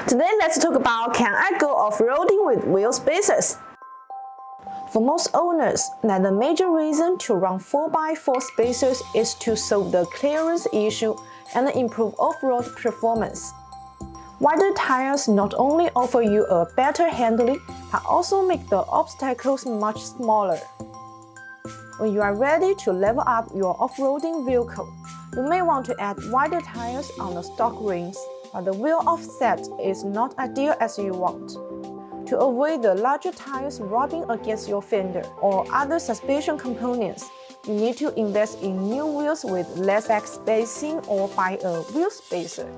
Today let's talk about can I go off-roading with wheel spacers? For most owners, the major reason to run 4x4 spacers is to solve the clearance issue and improve off-road performance. Wider tires not only offer you a better handling, but also make the obstacles much smaller. When you are ready to level up your off-roading vehicle, you may want to add wider tires on the stock rims, but the wheel offset is not ideal as you want. To avoid the larger tires rubbing against your fender or other suspension components, you need to invest in new wheels with less backspacing or buy a wheel spacer.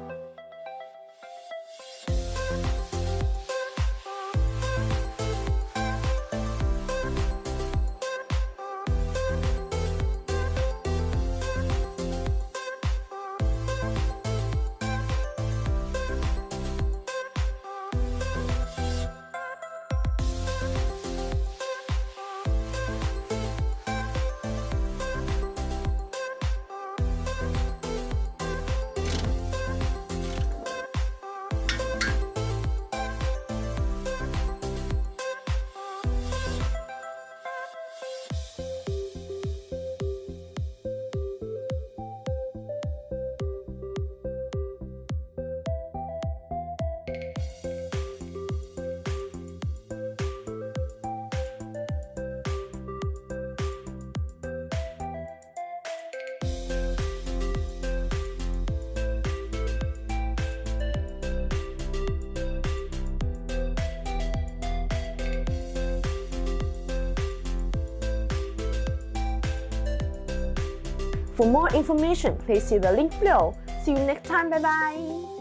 For more information, please see the link below. See you next time. Bye bye.